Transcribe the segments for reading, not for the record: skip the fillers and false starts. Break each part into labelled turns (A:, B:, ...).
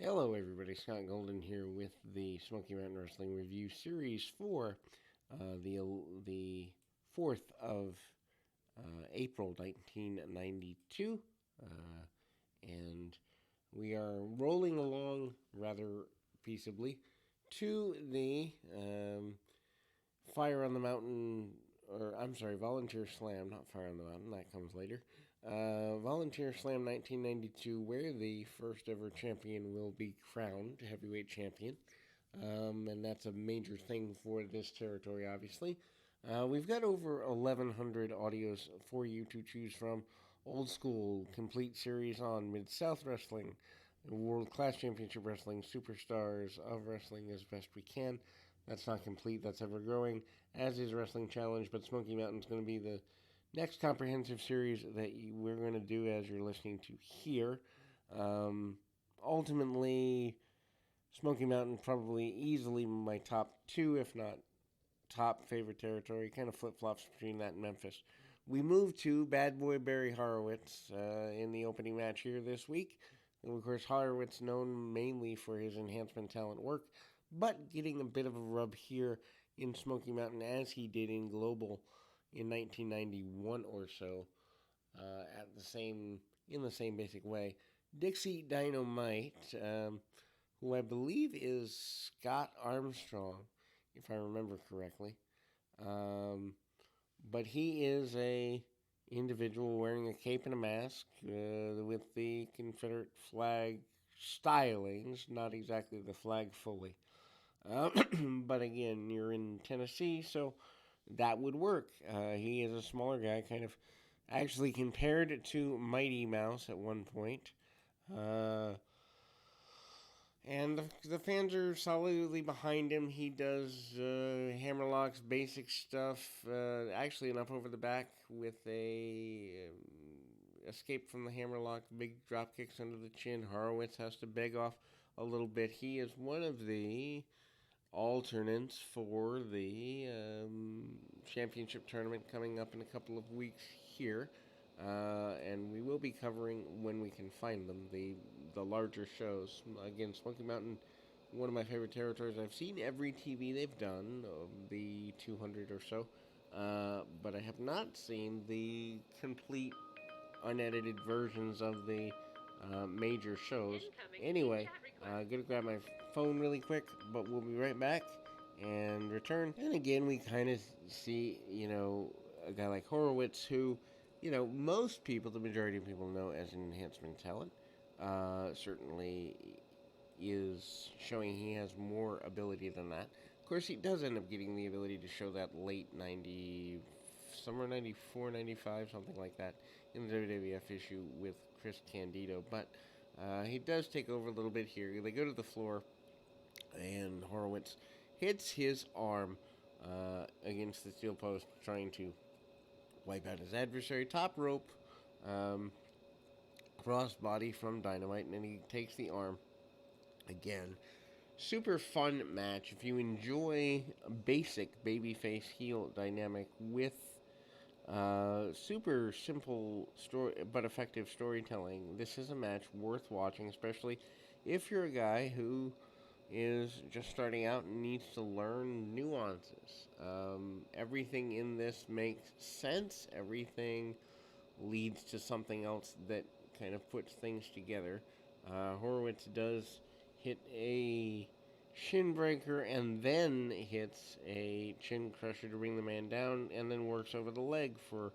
A: Hello, everybody. Scott Golden here with the Smoky Mountain Wrestling Review Series for the 4th of April 1992. And we are rolling along rather peaceably to the Fire on the Mountain, or I'm sorry, Volunteer Slam, not Fire on the Mountain, that comes later. Volunteer Slam 1992, where the first ever champion will be crowned heavyweight champion. And that's a major thing for this territory, obviously. We've got over 1,100 audios for you to choose from. Old school, complete series on Mid South Wrestling, World Class Championship Wrestling, Superstars of Wrestling as best we can. That's not complete, that's ever growing, as is Wrestling Challenge, but Smoky Mountain's going to be the next comprehensive series that we're going to do as you're listening to here. Ultimately, Smoky Mountain probably easily my top two, if not top favorite territory. Kind of flip flops between that and Memphis. We move to Bad Boy Barry Horowitz in the opening match here this week. And of course, Horowitz known mainly for his enhancement talent work, but getting a bit of a rub here in Smoky Mountain as he did in Global in 1991 or so, at the same in the same basic way. Dixie Dynamite, who I believe is Scott Armstrong, if I remember correctly. But he is a individual wearing a cape and a mask with the Confederate flag stylings, not exactly the flag fully. But again, you're in Tennessee, so that would work. He is a smaller guy, kind of actually compared to Mighty Mouse at one point. Uh, and the fans are solidly behind him. He does Hammerlock's basic stuff, actually an up over the back with a escape from the Hammerlock, big drop kicks under the chin. Horowitz has to beg off a little bit. He is one of the alternates for the championship tournament coming up in a couple of weeks here. And we will be covering, when we can find them, the larger shows. Again, Smoky Mountain, one of my favorite territories. I've seen every TV they've done, the 200 or so, but I have not seen the complete unedited versions of the major shows. Anyway, gonna grab my phone really quick, but we'll be right back and return. And again, we kind of see, a guy like Horowitz who, most people, the majority of people know as an enhancement talent. Certainly is showing he has more ability than that. Of course, he does end up getting the ability to show that late 90, somewhere 94, 95, something like that, in the WWF issue with Chris Candido. But he does take over a little bit here. They go to the floor, and Horowitz hits his arm against the steel post, trying to wipe out his adversary. Top rope, crossbody from Dynamite, and then he takes the arm again. Super fun match. If you enjoy a basic babyface heel dynamic with super simple story but effective storytelling, this is a match worth watching, especially if you're a guy who is just starting out and needs to learn nuances. Everything in this makes sense. Everything leads to something else that kind of puts things together. Horowitz does hit a shin breaker and then hits a chin crusher to bring the man down, and then works over the leg for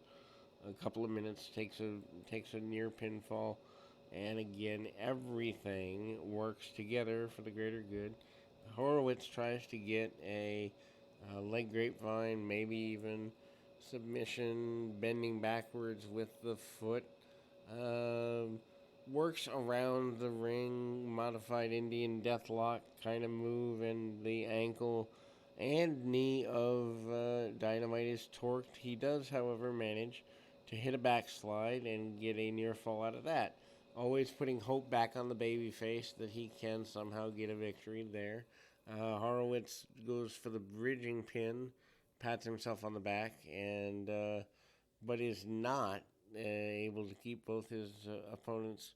A: a couple of minutes, takes a near pinfall, and again everything works together for the greater good. Horowitz tries to get a leg grapevine, maybe even submission, bending backwards with the foot. Works around the ring, modified Indian deathlock kind of move, and the ankle and knee of Dynamite is torqued. He does, however, manage to hit a backslide and get a near fall out of that. Always putting hope back on the babyface that he can somehow get a victory there. Horowitz goes for the bridging pin, pats himself on the back, and but is not able to keep both his opponents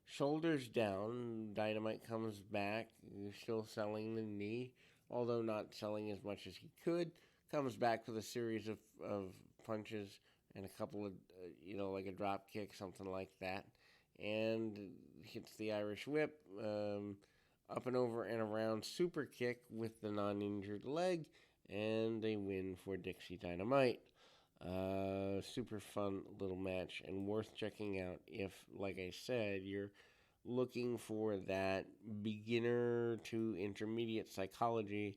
A: Shoulders down, Dynamite comes back, still selling the knee, although not selling as much as he could. Comes back with a series of punches and a couple of, like a drop kick, something like that. And hits the Irish whip, up and over and around super kick with the non injured leg, and a win for Dixie Dynamite. Super fun little match and worth checking out if, like I said, you're looking for that beginner to intermediate psychology,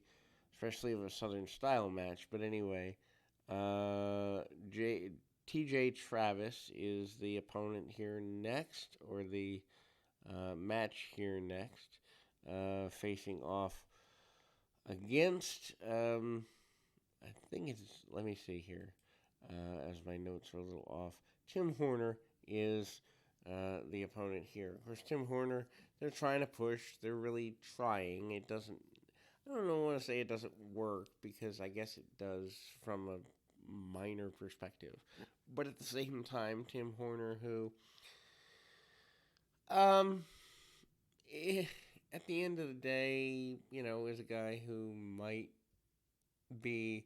A: especially of a Southern style match. But anyway, uh, J- TJ Travis is the opponent here next, or the match here next, facing off against. I think it's. Let me see here, as my notes are a little off. Tim Horner is the opponent here. Of course, Tim Horner. They're trying to push. They're really trying. It doesn't. I don't know. Want to say it doesn't work because I guess it does from a minor perspective, but at the same time, Tim Horner, who, um, eh, at the end of the day, is a guy who might be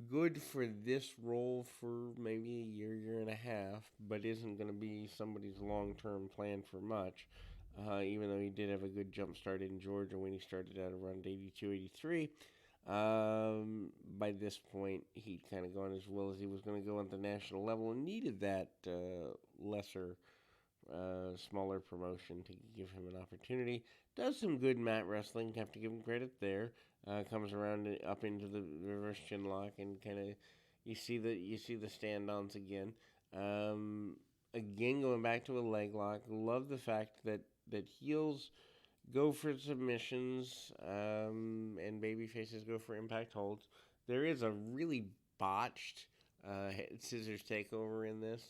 A: good for this role for maybe a year, year and a half, but isn't going to be somebody's long term plan for much. Even though he did have a good jump start in Georgia when he started out around 82, 83. By this point, he'd kind of gone as well as he was going to go on the national level and needed that lesser, smaller promotion to give him an opportunity. Does some good mat wrestling, have to give him credit there. Comes around up into the reverse chin lock and kind of you see the stand-ons again. Again, going back to a leg lock. Love the fact that heels go for submissions, and baby faces go for impact holds. There is a really botched head scissors takeover in this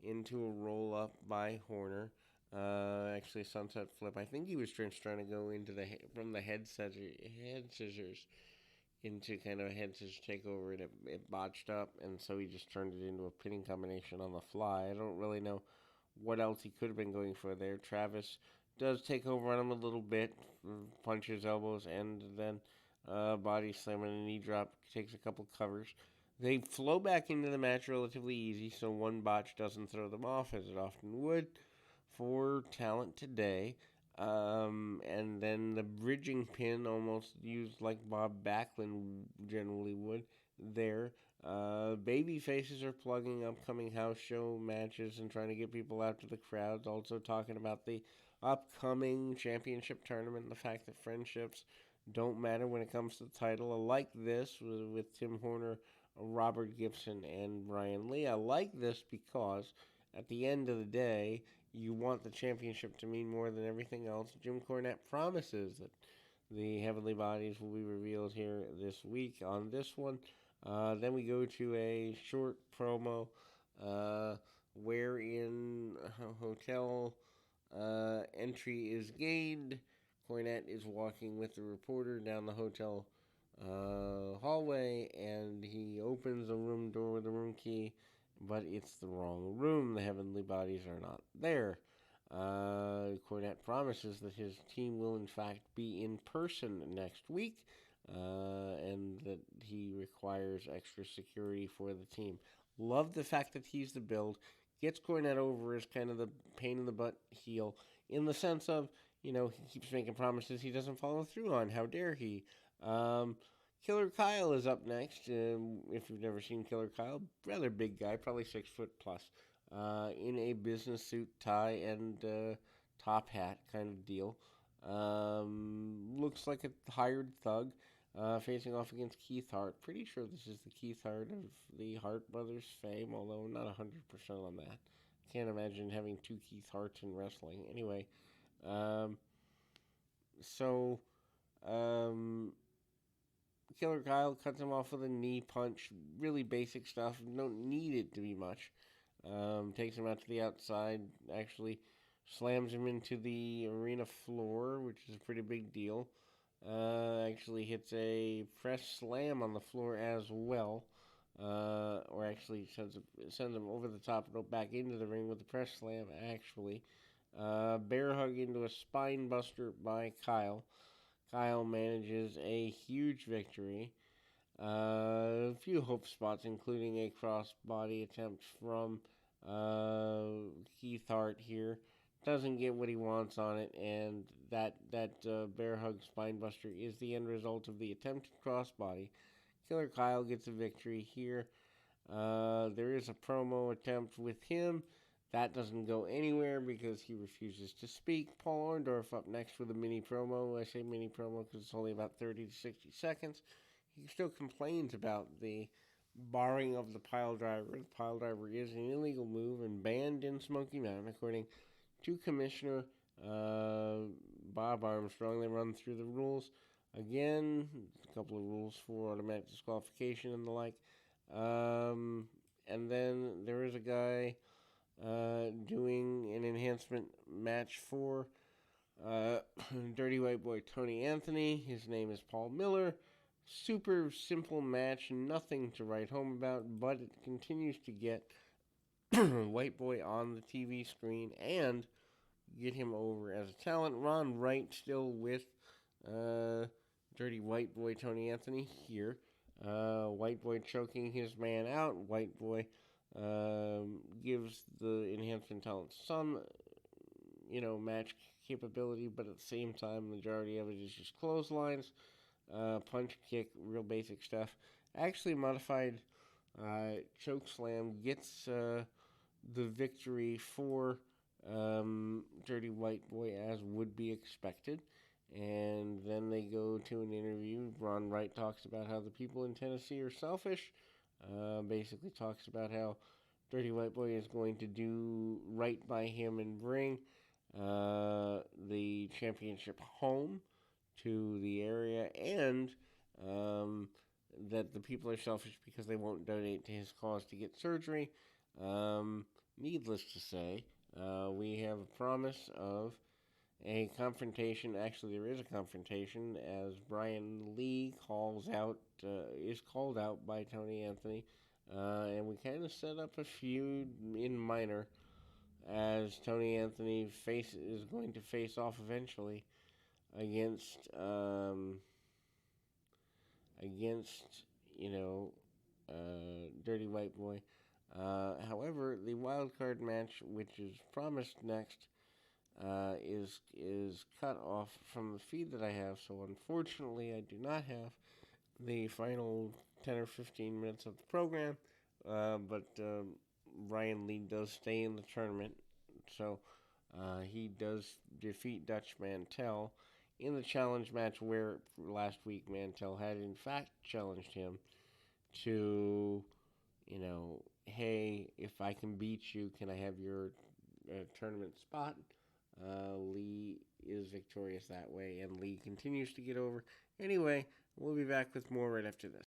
A: into a roll up by Horner. Actually, sunset flip. I think he was trying to go into from the head scissors into kind of a head scissors takeover, and it botched up, and so he just turned it into a pinning combination on the fly. I don't really know what else he could have been going for there. Travis does take over on him a little bit, punches, elbows, and then body slam and a knee drop. Takes a couple covers. They flow back into the match relatively easy, so one botch doesn't throw them off, as it often would for talent today. And then the bridging pin, almost used like Bob Backlund generally would there. Baby faces are plugging upcoming house show matches and trying to get people out to the crowds. Also talking about the upcoming championship tournament and the fact that friendships don't matter when it comes to the title. I like this with Tim Horner, Robert Gibson, and Brian Lee. I like this because at the end of the day, you want the championship to mean more than everything else. Jim Cornette promises that the Heavenly Bodies will be revealed here this week on this one. Then we go to a short promo wherein a hotel entry is gained. Cornette is walking with the reporter down the hotel hallway, and he opens the room door with the room key, but it's the wrong room. The Heavenly Bodies are not there. Cornette promises that his team will, in fact, be in person next week, and that he requires extra security for the team. Love the fact that he's the build. Gets Cornette over as kind of the pain in the butt heel, in the sense of, he keeps making promises he doesn't follow through on. How dare he? Killer Kyle is up next. If you've never seen Killer Kyle, rather big guy, probably 6 foot plus, in a business suit, tie, and top hat kind of deal. Looks like a hired thug, facing off against Keith Hart. Pretty sure this is the Keith Hart of the Hart brothers fame, although not 100% on that. Can't imagine having two Keith Harts in wrestling. Anyway, um, so um, Killer Kyle cuts him off with a knee punch. Really basic stuff. Don't need it to be much. Takes him out to the outside. Actually slams him into the arena floor, which is a pretty big deal. Actually hits a press slam on the floor as well. Or actually sends him over the top rope back into the ring with the press slam, actually. Bear hug into a spine buster by Kyle. Kyle manages a huge victory. A few hope spots, including a crossbody attempt from Keith Hart here. Doesn't get what he wants on it, and that bear hug spinebuster is the end result of the attempted crossbody. Killer Kyle gets a victory here. There is a promo attempt with him. That doesn't go anywhere because he refuses to speak. Paul Orndorff up next with a mini promo. I say mini promo because it's only about 30 to 60 seconds. He still complains about the barring of the pile driver. The pile driver is an illegal move and banned in Smoky Mountain, according to Commissioner Bob Armstrong. They run through the rules. Again, a couple of rules for automatic disqualification and the like. And then there is a guy doing an enhancement match for Dirty White Boy Tony Anthony. His name is Paul Miller. Super simple match, nothing to write home about, but it continues to get White Boy on the TV screen and get him over as a talent. Ron Wright still with Dirty White Boy Tony Anthony here. White Boy choking his man out. White Boy gives the enhancement talent some, match capability, but at the same time, the majority of it is just clotheslines, punch, kick, real basic stuff. Actually, modified choke slam gets the victory for Dirty White Boy, as would be expected. And then they go to an interview. Ron Wright talks about how the people in Tennessee are selfish. Basically talks about how Dirty White Boy is going to do right by him and bring the championship home to the area, and that the people are selfish because they won't donate to his cause to get surgery. Needless to say, we have a promise of a confrontation. Actually, there is a confrontation as Brian Lee is called out by Tony Anthony, and we kind of set up a feud in minor as Tony Anthony is going to face off eventually against Dirty White Boy. However, the wild card match, which is promised next, is cut off from the feed that I have. So unfortunately, I do not have the final 10 or 15 minutes of the program. But Ryan Lee does stay in the tournament, so he does defeat Dutch Mantel in the challenge match where last week Mantel had in fact challenged him to, hey, if I can beat you, can I have your tournament spot? Lee is victorious that way, and Lee continues to get over. Anyway, we'll be back with more right after this.